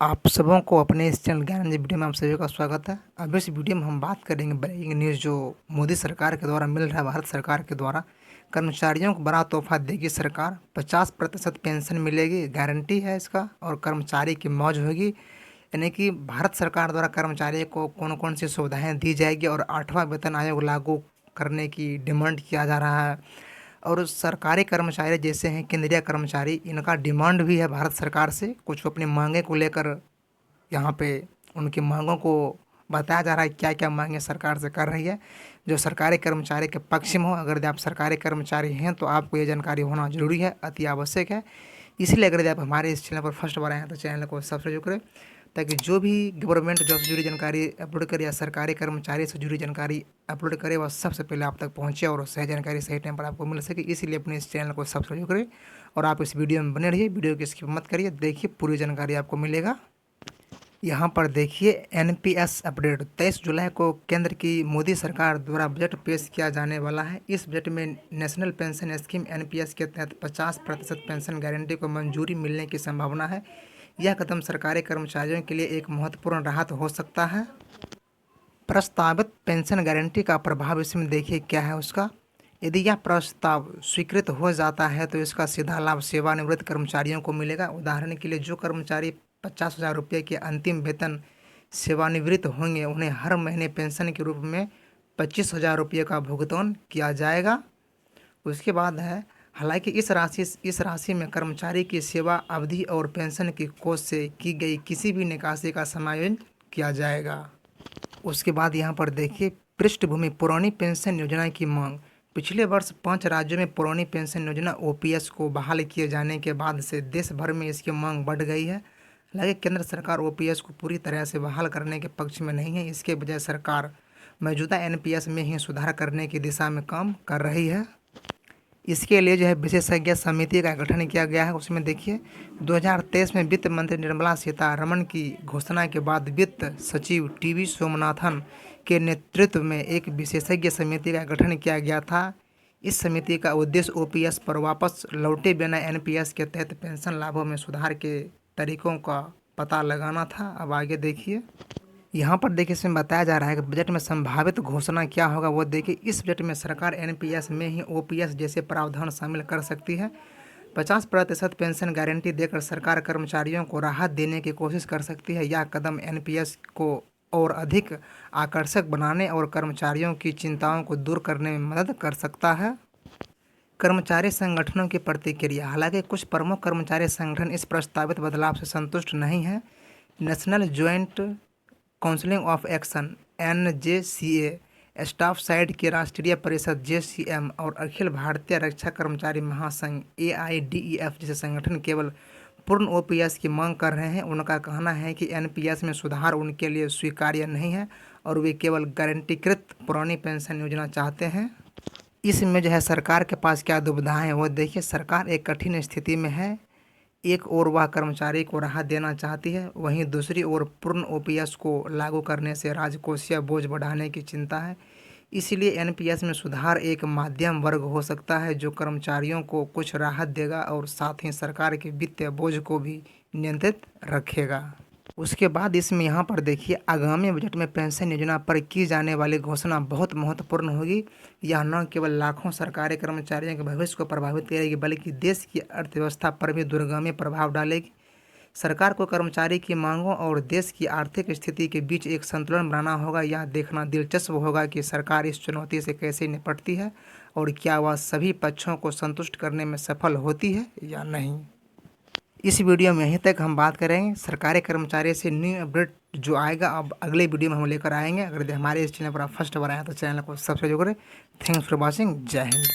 आप सबों को अपने इस चैनल ज्ञान वीडियो में आप सभी का स्वागत है। अब इस वीडियो में हम बात करेंगे ब्रेकिंग न्यूज़ जो मोदी सरकार के द्वारा मिल रहा है। भारत सरकार के द्वारा कर्मचारियों को बड़ा तोहफा देगी सरकार। 50% पेंशन मिलेगी, गारंटी है इसका, और कर्मचारी की मौज होगी। यानी कि भारत सरकार द्वारा कर्मचारी को कौन कौन सी सुविधाएँ दी जाएगी और 8वां वेतन आयोग लागू करने की डिमांड किया जा रहा है। और सरकारी कर्मचारी जैसे हैं केंद्रीय कर्मचारी, इनका डिमांड भी है भारत सरकार से। कुछ अपनी मांगे को लेकर यहाँ पे उनकी मांगों को बताया जा रहा है, क्या क्या मांगे सरकार से कर रही है जो सरकारी कर्मचारी के पक्ष में हो। अगर आप सरकारी कर्मचारी हैं तो आपको ये जानकारी होना जरूरी है, अति आवश्यक है। इसलिए अगर आप हमारे इस चैनल पर फर्स्ट बार आए हैं तो चैनल को सब्सक्राइब करें, ताकि जो भी गवर्नमेंट जॉब से जुड़ी जानकारी अपलोड करे या सरकारी कर्मचारी से जुड़ी जानकारी अपलोड करे वह सबसे पहले आप तक पहुंचे और सही जानकारी सही टाइम पर आपको मिल सके। इसीलिए अपने इस चैनल को सब्सक्राइब करें और आप इस वीडियो में बने रहिए, वीडियो की स्किप मत करिए, देखिए पूरी जानकारी आपको मिलेगा। यहाँ पर देखिए एनपीएस अपडेट 23 जुलाई को केंद्र की मोदी सरकार द्वारा बजट पेश किया जाने वाला है। इस बजट में नेशनल पेंशन स्कीम एनपीएस के तहत 50% पेंशन गारंटी को मंजूरी मिलने की संभावना है। यह कदम सरकारी कर्मचारियों के लिए एक महत्वपूर्ण राहत हो सकता है। प्रस्तावित पेंशन गारंटी का प्रभाव इसमें देखिए क्या है उसका। यदि यह प्रस्ताव स्वीकृत हो जाता है तो इसका सीधा लाभ सेवानिवृत्त कर्मचारियों को मिलेगा। उदाहरण के लिए जो कर्मचारी 50,000 रुपये के अंतिम वेतन सेवानिवृत्त होंगे उन्हें हर महीने पेंशन के रूप में 25,000 रुपये का भुगतान किया जाएगा। उसके बाद है, हालांकि इस राशि में कर्मचारी की सेवा अवधि और पेंशन की कोष से की गई किसी भी निकासी का समायोजन किया जाएगा। उसके बाद यहाँ पर देखिए पृष्ठभूमि पुरानी पेंशन योजना की मांग। पिछले वर्ष 5 राज्यों में पुरानी पेंशन योजना ओपीएस को बहाल किए जाने के बाद से देश भर में इसकी मांग बढ़ गई है। हालांकि केंद्र सरकार ओपीएस को पूरी तरह से बहाल करने के पक्ष में नहीं है। इसके बजाय सरकार मौजूदा एनपीएस में ही सुधार करने की दिशा में काम कर रही है। इसके लिए जो है विशेषज्ञ समिति का गठन किया गया है। उसमें देखिए 2023 में वित्त मंत्री निर्मला सीतारमण की घोषणा के बाद वित्त सचिव टीवी सोमनाथन के नेतृत्व में एक विशेषज्ञ समिति का गठन किया गया था। इस समिति का उद्देश्य ओपीएस पर वापस लौटे बिना एनपीएस के तहत पेंशन लाभों में सुधार के तरीकों का पता लगाना था। अब आगे देखिए, यहाँ पर देखिए इसमें बताया जा रहा है कि बजट में संभावित घोषणा क्या होगा। वो देखिए, इस बजट में सरकार एनपीएस में ही ओपीएस जैसे प्रावधान शामिल कर सकती है। 50% पेंशन गारंटी देकर सरकार कर्मचारियों को राहत देने की कोशिश कर सकती है। यह कदम एनपीएस को और अधिक आकर्षक बनाने और कर्मचारियों की चिंताओं को दूर करने में मदद कर सकता है। कर्मचारी संगठनों की प्रतिक्रिया। हालांकि कुछ प्रमुख कर्मचारी संगठन इस प्रस्तावित बदलाव से संतुष्ट नहीं हैं। National joint counselling of action NJCA, staff side की राष्ट्रीय परिषद जेसीएम और अखिल भारतीय रक्षा कर्मचारी महासंघ एआईडीईएफ जैसे संगठन केवल पूर्ण ओपीएस की मांग कर रहे हैं। उनका कहना है कि एनपीएस में सुधार उनके लिए स्वीकार्य नहीं है और वे केवल गारंटीकृत पुरानी पेंशन योजना चाहते हैं। इसमें जो है सरकार के पास क्या दुविधाएं हैं वो देखिए। सरकार एक कठिन स्थिति में है। एक ओर वह कर्मचारी को राहत देना चाहती है, वहीं दूसरी ओर पूर्ण ओपीएस को लागू करने से राजकोषीय बोझ बढ़ाने की चिंता है। इसीलिए एनपीएस में सुधार एक मध्यम वर्ग हो सकता है जो कर्मचारियों को कुछ राहत देगा और साथ ही सरकार के वित्तीय बोझ को भी नियंत्रित रखेगा। उसके बाद इसमें यहाँ पर देखिए आगामी बजट में पेंशन योजना पर की जाने वाली घोषणा बहुत महत्वपूर्ण होगी। यह न केवल लाखों सरकारी कर्मचारियों के भविष्य को प्रभावित करेगी बल्कि देश की अर्थव्यवस्था पर भी दूरगामी प्रभाव डालेगी। सरकार को कर्मचारी की मांगों और देश की आर्थिक स्थिति के बीच एक संतुलन बनाना होगा। यह देखना दिलचस्प होगा कि सरकार इस चुनौती से कैसे निपटती है और क्या वह सभी पक्षों को संतुष्ट करने में सफल होती है या नहीं। इस वीडियो में यहीं तक हम बात करेंगे। सरकारी कर्मचारी से न्यू अपडेट जो आएगा अब अगले वीडियो में हम लेकर आएंगे। अगर हमारे इस चैनल पर आप फर्स्ट बार आए तो चैनल को सब्सक्राइब करें। Thanks for watching. जय हिंद।